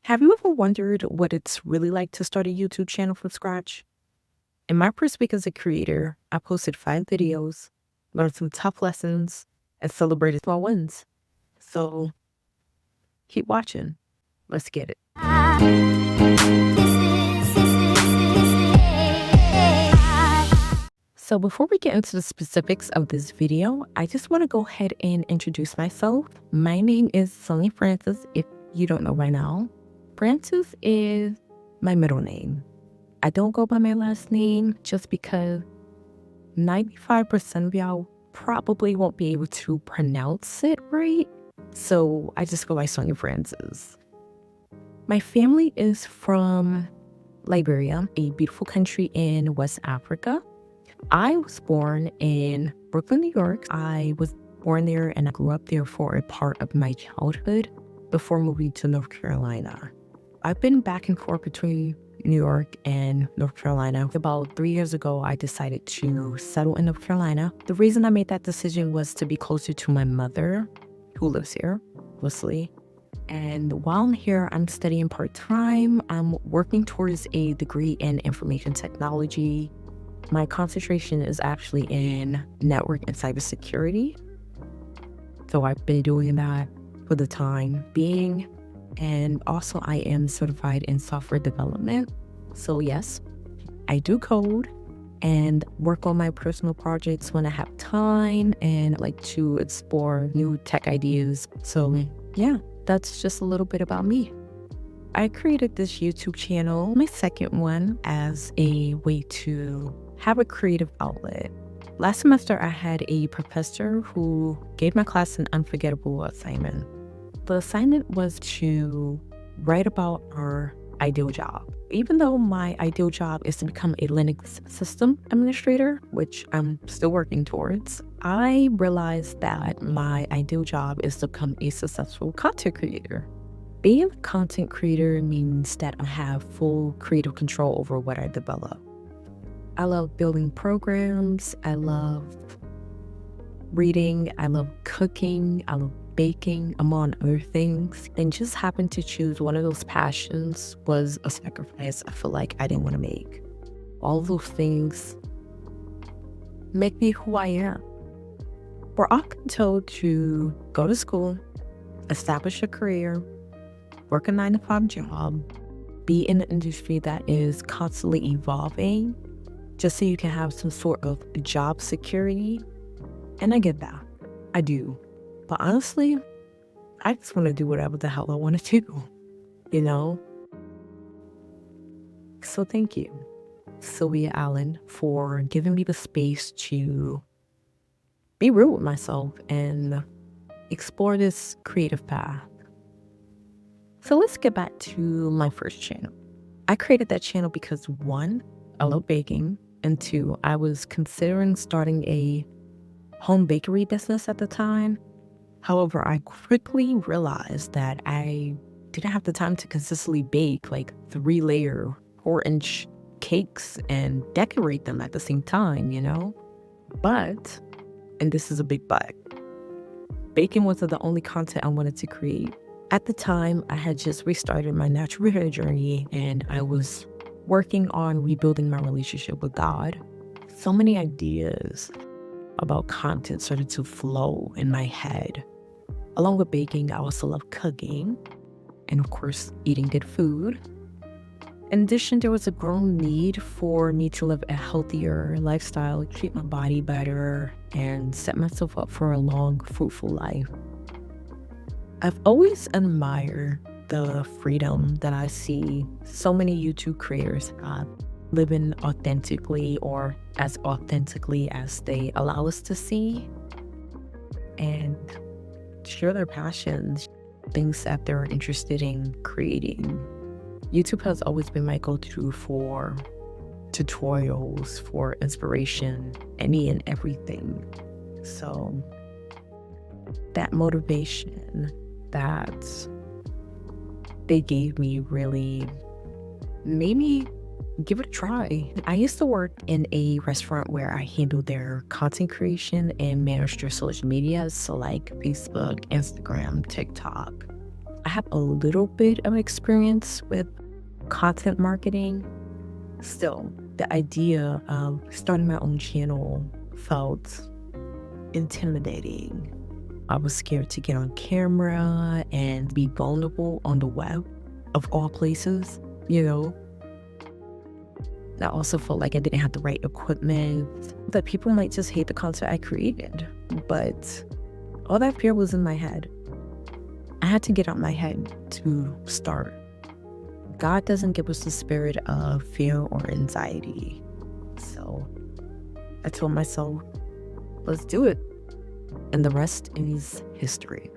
Have you ever wondered what it's really like to start a YouTube channel from scratch? In my first week as a creator, I posted 5 videos, learned some tough lessons, and celebrated small wins. So keep watching. Let's get it. So before we get into the specifics of this video, I just want to go ahead and introduce myself. My name is Sonia Francis, if you don't know by now. Francis is my middle name. I don't go by my last name just because 95% of y'all probably won't be able to pronounce it right. So I just go by Sonia Francis. My family is from Liberia, a beautiful country in West Africa. I was born in Brooklyn, New York. I was born there and I grew up there for a part of my childhood before moving to North Carolina. I've been back and forth between New York and North Carolina. About 3 years ago, I decided to settle in North Carolina. The reason I made that decision was to be closer to my mother, who lives here, mostly. And while I'm here, I'm studying part-time. I'm working towards a degree in information technology. My concentration is actually in network and cybersecurity. So I've been doing that for the time being. And also I am certified in software development. So yes, I do code and work on my personal projects when I have time and I like to explore new tech ideas. So yeah, that's just a little bit about me. I created this YouTube channel, my second one, as a way to have a creative outlet. Last semester, I had a professor who gave my class an unforgettable assignment. The assignment was to write about our ideal job. Even though my ideal job is to become a Linux system administrator, which I'm still working towards, I realized that my ideal job is to become a successful content creator. Being a content creator means that I have full creative control over what I develop. I love building programs, I love reading, I love cooking, I love baking, among other things. And just happened to choose one of those passions was a sacrifice I feel like I didn't want to make. All of those things make me who I am. We're often told to go to school, establish a career, work a 9-to-5 job, be in an industry that is constantly evolving, just so you can have some sort of job security. And I get that. I do. But honestly, I just want to do whatever the hell I want to do, you know? So thank you, Sylvia Allen, for giving me the space to be real with myself and explore this creative path. So let's get back to my first channel. I created that channel because 1, I love baking, and 2, I was considering starting a home bakery business at the time. However, I quickly realized that I didn't have the time to consistently bake like 3-layer, 4-inch cakes and decorate them at the same time, you know? But, and this is a big but, baking wasn't the only content I wanted to create. At the time, I had just restarted my natural hair journey and I was working on rebuilding my relationship with God. So many ideas about content started to flow in my head. Along with baking, I also love cooking and of course eating good food. In addition, there was a growing need for me to live a healthier lifestyle, treat my body better, and set myself up for a long, fruitful life. I've always admired the freedom that I see so many YouTube creators have, living authentically or as authentically as they allow us to see, and share their passions, things that they're interested in creating. YouTube has always been my go-to for tutorials, for inspiration, any and everything. So that motivation that they gave me really made me give it a try. I used to work in a restaurant where I handled their content creation and managed their social media, so like Facebook, Instagram, TikTok. I have a little bit of experience with content marketing. Still, the idea of starting my own channel felt intimidating. I was scared to get on camera and be vulnerable on the web, of all places, I also felt like I didn't have the right equipment, that people might just hate the content I created. But all that fear was in my head. I had to get out my head to start. God doesn't give us the spirit of fear or anxiety. So I told myself, let's do it. And the rest is history.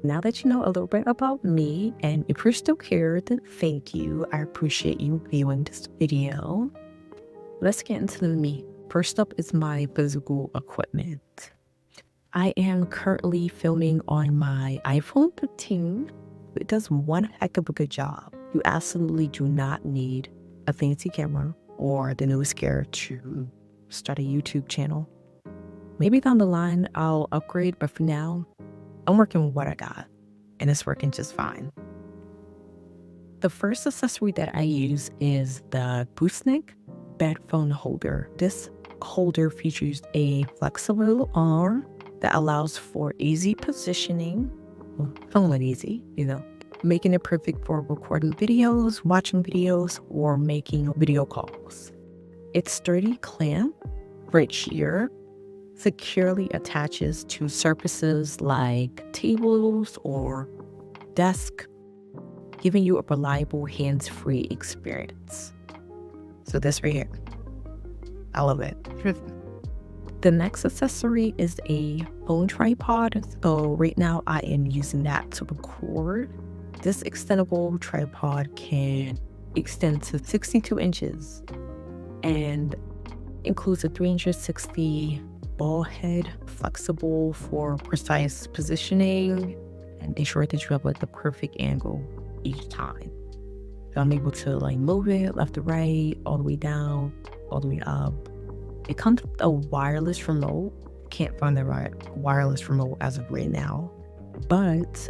Now that you know a little bit about me, and if you're still here, then thank you. I appreciate you viewing this video. Let's get into the meat. First up is my physical equipment. I am currently filming on my iPhone 15. It does one heck of a good job. You absolutely do not need a fancy camera or the newest gear to start a YouTube channel. Maybe down the line I'll upgrade, but for now, I'm working with what I got, and it's working just fine. The first accessory that I use is the gooseneck bed phone holder. This holder features a flexible arm that allows for easy positioning, somewhat easy, making it perfect for recording videos, watching videos, or making video calls. Its sturdy clamp right here securely attaches to surfaces like tables or desk, giving you a reliable hands-free experience. So this right here, I love it. The next accessory is a phone tripod. So right now I am using that to record. This extendable tripod can extend to 62 inches and includes a 360 ball head, flexible for precise positioning, and ensure that you have the perfect angle each time. So I'm able to move it left to right, all the way down, all the way up. It comes with a wireless remote. Can't find the right wireless remote as of right now, but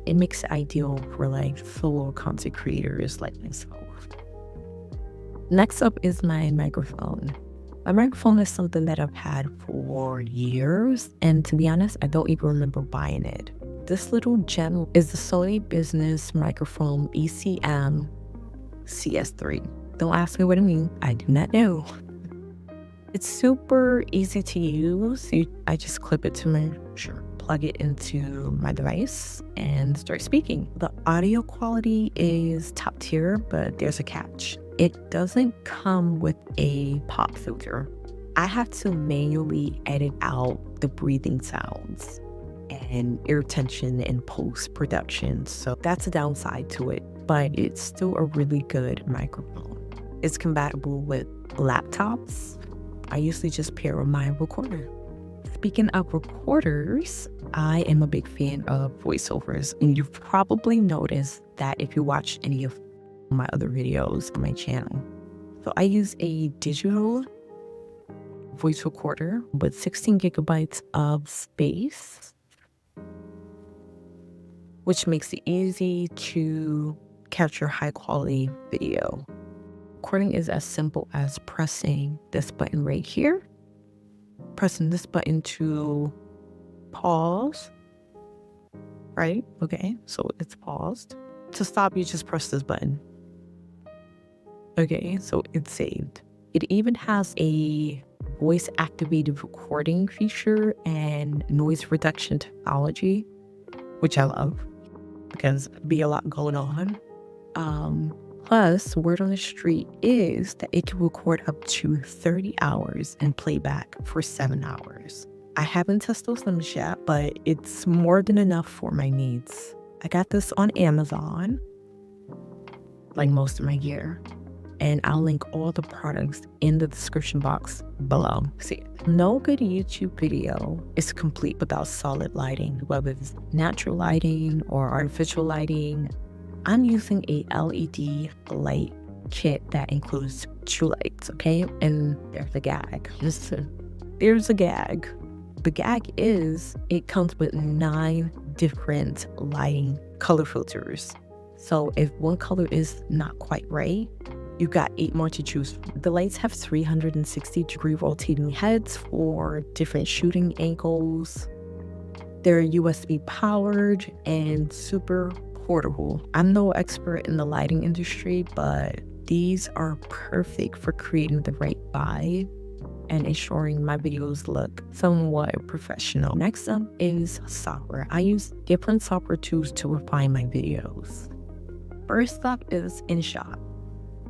it makes it ideal for solo content creators like myself. Next up is my microphone. My microphone is something that I've had for years, and to be honest, I don't even remember buying it. This little gem is the Sony Business Microphone ECM CS3. Don't ask me what it means, I do not know. It's super easy to use. I just clip it to my shirt, plug it into my device, and start speaking. The audio quality is top tier, but there's a catch. It doesn't come with a pop filter. I have to manually edit out the breathing sounds and ear tension in post-production, so that's a downside to it, but it's still a really good microphone. It's compatible with laptops. I usually just pair with my recorder. Speaking of recorders, I am a big fan of voiceovers, and you've probably noticed that if you watch any of my other videos on my channel. So I use a digital voice recorder with 16 gigabytes of space, which makes it easy to capture high quality video. Recording is as simple as pressing this button right here, pressing this button to pause, right? Okay, so it's paused. To stop, you just press this button. Okay, so it's saved. It even has a voice activated recording feature and noise reduction technology, which I love because be a lot going on. Plus, word on the street is that it can record up to 30 hours and playback for 7 hours. I haven't tested those limits yet, but it's more than enough for my needs. I got this on Amazon, like most of my gear, and I'll link all the products in the description box below. See, no good YouTube video is complete without solid lighting, whether it's natural lighting or artificial lighting. I'm using a LED light kit that includes 2 lights, okay? And there's a gag. There's a gag. The gag is it comes with 9 different lighting color filters. So if one color is not quite right, you got 8 more to choose from. The lights have 360-degree rotating heads for different shooting angles. They're USB powered and super portable. I'm no expert in the lighting industry, but these are perfect for creating the right vibe and ensuring my videos look somewhat professional. Next up is software. I use different software tools to refine my videos. First up is InShot.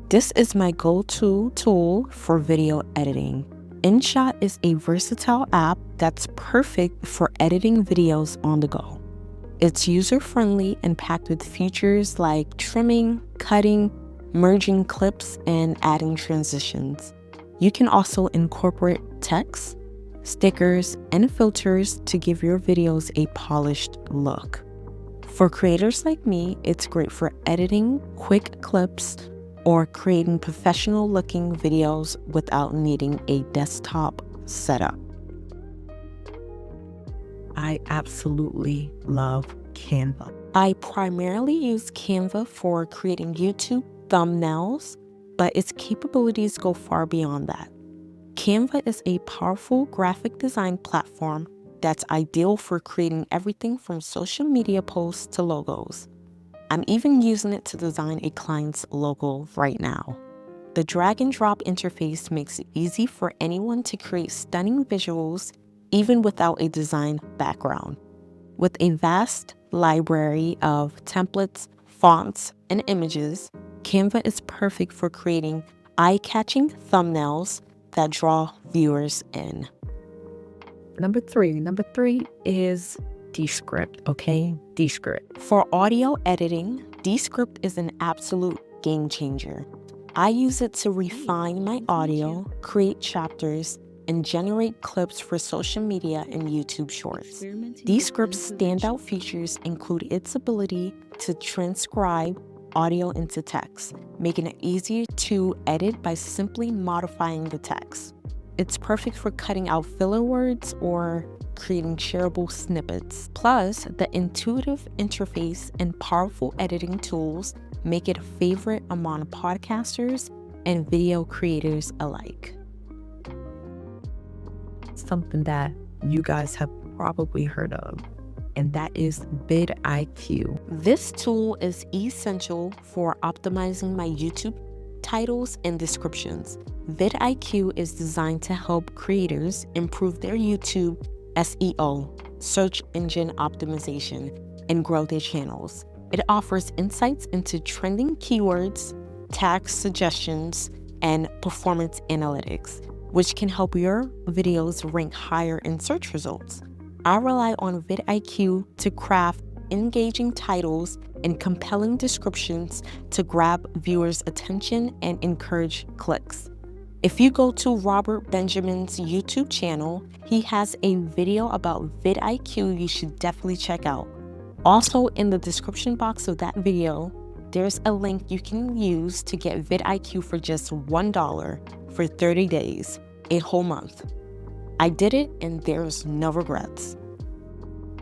This is my go-to tool for video editing. InShot is a versatile app that's perfect for editing videos on the go. It's user-friendly and packed with features like trimming, cutting, merging clips, and adding transitions. You can also incorporate text, stickers, and filters to give your videos a polished look. For creators like me, it's great for editing quick clips or creating professional-looking videos without needing a desktop setup. I absolutely love Canva. I primarily use Canva for creating YouTube thumbnails, but its capabilities go far beyond that. Canva is a powerful graphic design platform that's ideal for creating everything from social media posts to logos. I'm even using it to design a client's logo right now. The drag and drop interface makes it easy for anyone to create stunning visuals even without a design background. With a vast library of templates, fonts, and images, Canva is perfect for creating eye-catching thumbnails that draw viewers in. Number three is Descript, okay? Descript. For audio editing, Descript is an absolute game changer. I use it to refine my audio, create chapters, and generate clips for social media and YouTube Shorts. Descript's standout features include its ability to transcribe audio into text, making it easier to edit by simply modifying the text. It's perfect for cutting out filler words or creating shareable snippets. Plus, the intuitive interface and powerful editing tools make it a favorite among podcasters and video creators alike. Something that you guys have probably heard of, and that is vidIQ. This tool is essential for optimizing my YouTube titles and descriptions. vidIQ is designed to help creators improve their YouTube SEO, search engine optimization, and grow their channels. It offers insights into trending keywords, tag suggestions, and performance analytics, which can help your videos rank higher in search results. I rely on vidIQ to craft engaging titles and compelling descriptions to grab viewers' attention and encourage clicks. If you go to Robert Benjamin's YouTube channel, he has a video about vidIQ you should definitely check out. Also, in the description box of that video, there's a link you can use to get vidIQ for just $1 for 30 days, a whole month. I did it and there's no regrets.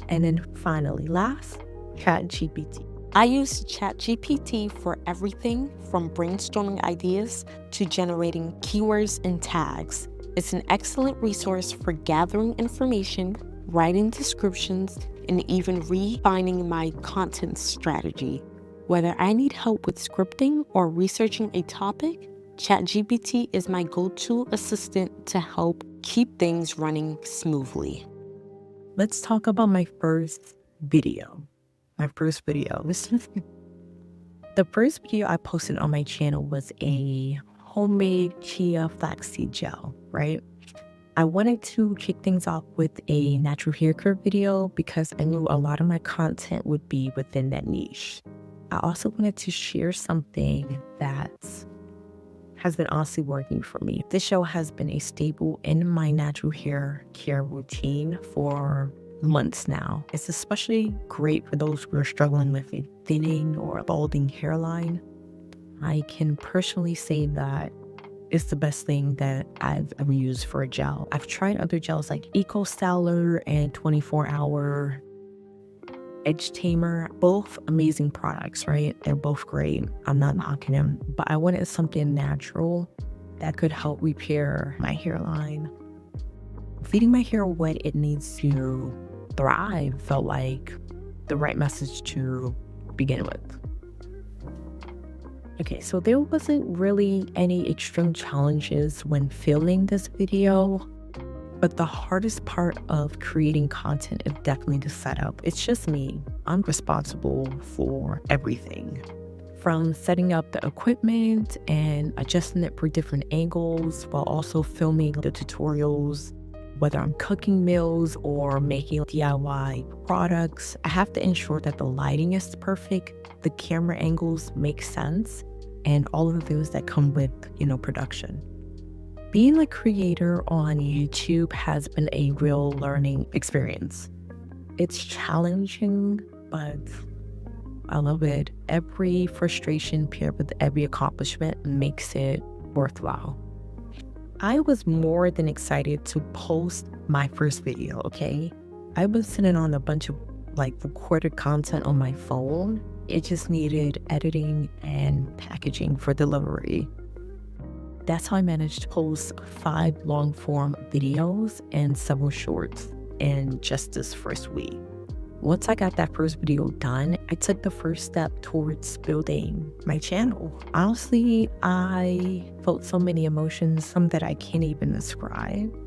And then finally, last, ChatGPT. I use ChatGPT for everything from brainstorming ideas to generating keywords and tags. It's an excellent resource for gathering information, writing descriptions, and even refining my content strategy. Whether I need help with scripting or researching a topic, ChatGPT is my go-to assistant to help keep things running smoothly. Let's talk about my first video. The first video I posted on my channel was a homemade chia flaxseed gel, right? I wanted to kick things off with a natural hair care video because I knew a lot of my content would be within that niche. I also wanted to share something that has been honestly working for me. This show has been a staple in my natural hair care routine for months now. It's especially great for those who are struggling with a thinning or balding hairline. I can personally say that it's the best thing that I've ever used for a gel. I've tried other gels like Eco Styler and 24 Hour, Edge Tamer, both amazing products, right? They're both great. I'm not knocking them, but I wanted something natural that could help repair my hairline. Feeding my hair what it needs to thrive felt like the right message to begin with. Okay, so there wasn't really any extreme challenges when filming this video, but the hardest part of creating content is definitely the setup. It's just me. I'm responsible for everything. From setting up the equipment and adjusting it for different angles while also filming the tutorials, whether I'm cooking meals or making DIY products, I have to ensure that the lighting is perfect, the camera angles make sense, and all of the things that come with, production. Being a creator on YouTube has been a real learning experience. It's challenging, but I love it. Every frustration paired with every accomplishment makes it worthwhile. I was more than excited to post my first video, okay? I was sitting on a bunch of recorded content on my phone. It just needed editing and packaging for delivery. That's how I managed to post 5 long-form videos and several shorts in just this first week. Once I got that first video done, I took the first step towards building my channel. Honestly, I felt so many emotions, some that I can't even describe,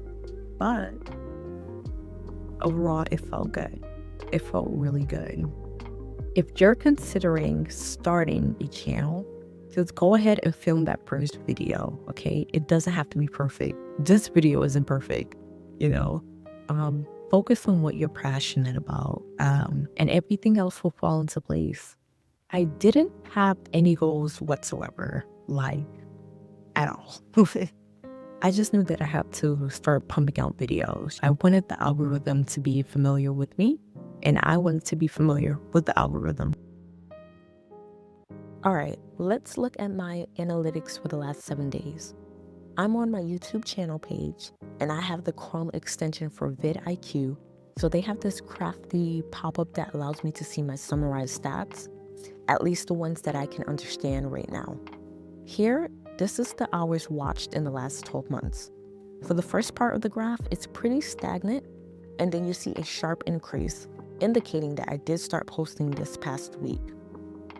but overall, it felt good. It felt really good. If you're considering starting a channel, just go ahead and film that first video, okay? It doesn't have to be perfect. This video isn't perfect, Focus on what you're passionate about, and everything else will fall into place. I didn't have any goals whatsoever, at all. I just knew that I had to start pumping out videos. I wanted the algorithm to be familiar with me, and I wanted to be familiar with the algorithm. All right, let's look at my analytics for the last 7 days. I'm on my YouTube channel page, and I have the Chrome extension for vidIQ, so they have this crafty pop-up that allows me to see my summarized stats, at least the ones that I can understand right now. Here, this is the hours watched in the last 12 months. For the first part of the graph, it's pretty stagnant, and then you see a sharp increase, indicating that I did start posting this past week.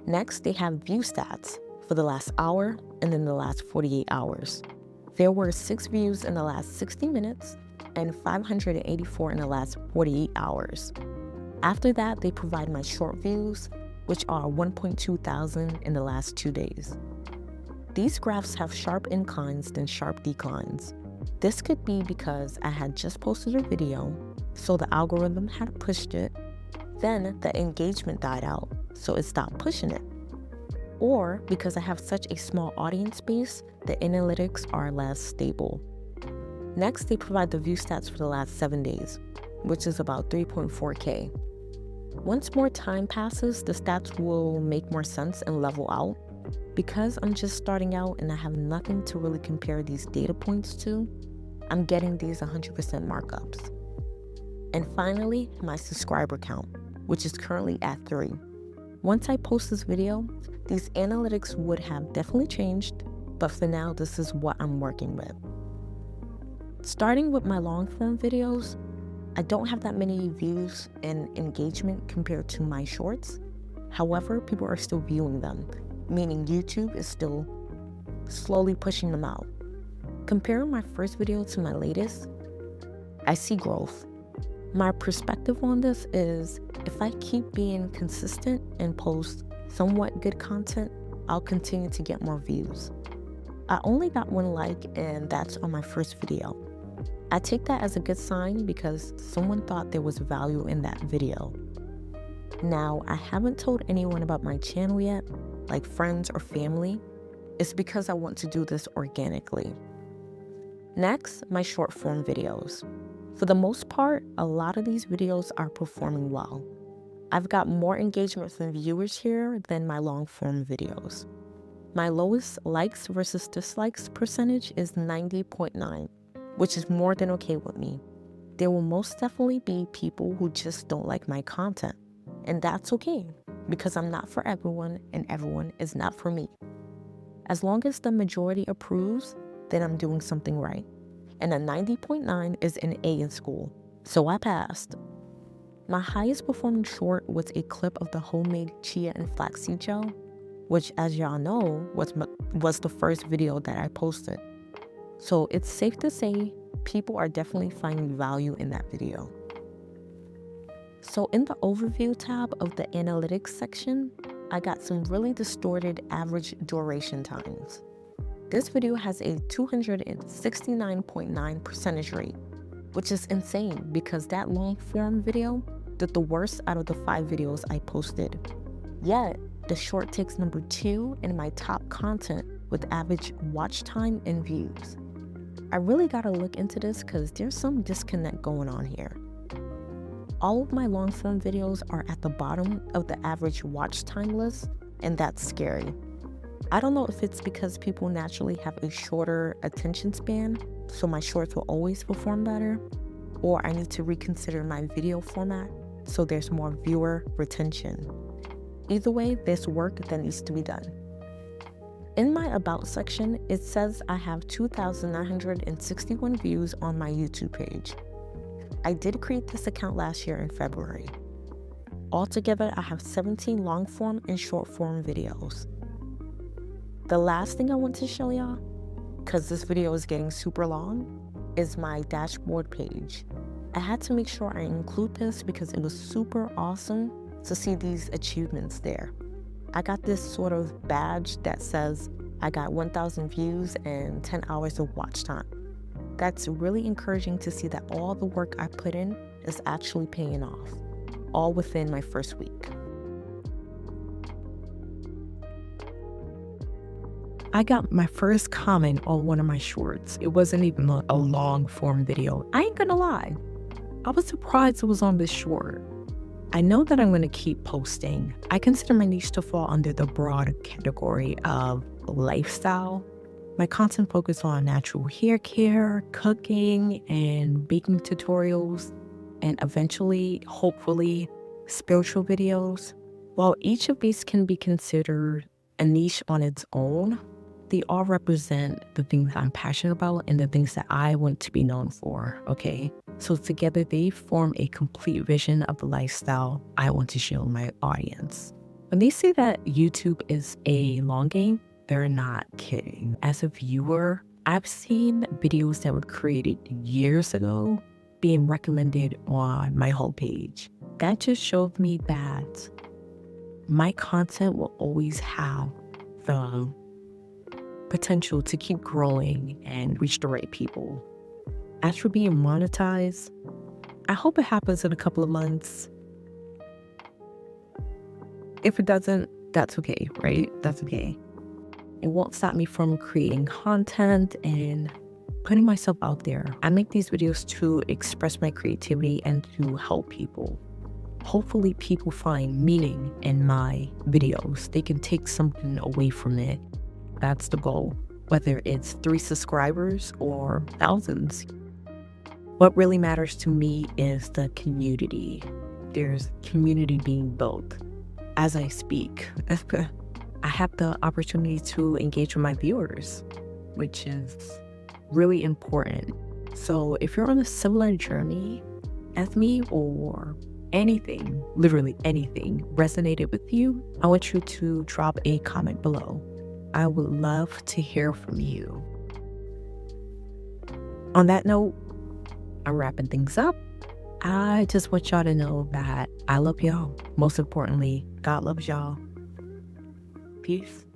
Next, they have view stats for the last hour and then the last 48 hours. There were 6 views in the last 60 minutes and 584 in the last 48 hours. After that, they provide my short views, which are 1.2 thousand in the last 2 days. These graphs have sharp inclines then sharp declines. This could be because I had just posted a video, so the algorithm had pushed it, then the engagement died out, so it stopped pushing it. Or because I have such a small audience base, the analytics are less stable. Next, they provide the view stats for the last 7 days, which is about 3.4K. Once more time passes, the stats will make more sense and level out. Because I'm just starting out and I have nothing to really compare these data points to, I'm getting these 100% markups. And finally, my subscriber count, which is currently at 3. Once I post this video, these analytics would have definitely changed, but for now, this is what I'm working with. Starting with my long form videos, I don't have that many views and engagement compared to my shorts. However, people are still viewing them, meaning YouTube is still slowly pushing them out. Comparing my first video to my latest, I see growth. My perspective on this is if I keep being consistent and post somewhat good content, I'll continue to get more views. I only got 1 like, and that's on my first video. I take that as a good sign because someone thought there was value in that video. Now, I haven't told anyone about my channel yet, like friends or family. It's because I want to do this organically. Next, my short form videos. For the most part, a lot of these videos are performing well. I've got more engagement from viewers here than my long form videos. My lowest likes versus dislikes percentage is 90.9, which is more than okay with me. There will most definitely be people who just don't like my content. And that's okay, because I'm not for everyone and everyone is not for me. As long as the majority approves, then I'm doing something right. And a 90.9 is an A in school, so I passed. My highest performing short was a clip of the homemade chia and flaxseed gel, which, as y'all know, was the first video that I posted. So it's safe to say people are definitely finding value in that video. So in the overview tab of the analytics section, I got some really distorted average duration times. This video has a 269.9 percentage rate, which is insane because that long form video did the worst out of the 5 videos I posted. Yet, the short takes number 2 in my top content with average watch time and views. I really gotta look into this because there's some disconnect going on here. All of my long form videos are at the bottom of the average watch time list, and that's scary. I don't know if it's because people naturally have a shorter attention span, so my shorts will always perform better, or I need to reconsider my video format so there's more viewer retention. Either way, there's work that needs to be done. In my About section, it says I have 2,961 views on my YouTube page. I did create this account last year in February. Altogether, I have 17 long form and short form videos. The last thing I want to show y'all, because this video is getting super long, is my dashboard page. I had to make sure I include this because it was super awesome to see these achievements there. I got this sort of badge that says I got 1,000 views and 10 hours of watch time. That's really encouraging to see that all the work I put in is actually paying off, all within my first week. I got my first comment on one of my shorts. It wasn't even a long form video. I ain't gonna lie. I was surprised it was on this short. I know that I'm gonna keep posting. I consider my niche to fall under the broad category of lifestyle. My content focuses on natural hair care, cooking, and baking tutorials, and eventually, hopefully, spiritual videos. While each of these can be considered a niche on its own, they all represent the things I'm passionate about and the things that I want to be known for, okay? So together they form a complete vision of the lifestyle I want to show my audience. When they say that YouTube is a long game, they're not kidding. As a viewer, I've seen videos that were created years ago being recommended on my homepage. That just showed me that my content will always have the potential to keep growing and reach the right people. As for being monetized, I hope it happens in a couple of months. If it doesn't, that's okay, right? That's okay. It won't stop me from creating content and putting myself out there. I make these videos to express my creativity and to help people. Hopefully people find meaning in my videos. They can take something away from it. That's the goal, whether it's 3 subscribers or thousands. What really matters to me is the community. There's community being built as I speak. I have the opportunity to engage with my viewers, which is really important. So if you're on a similar journey as me, or anything, literally anything resonated with you, I want you to drop a comment below. I would love to hear from you. On that note, I'm wrapping things up. I just want y'all to know that I love y'all. Most importantly, God loves y'all. Peace.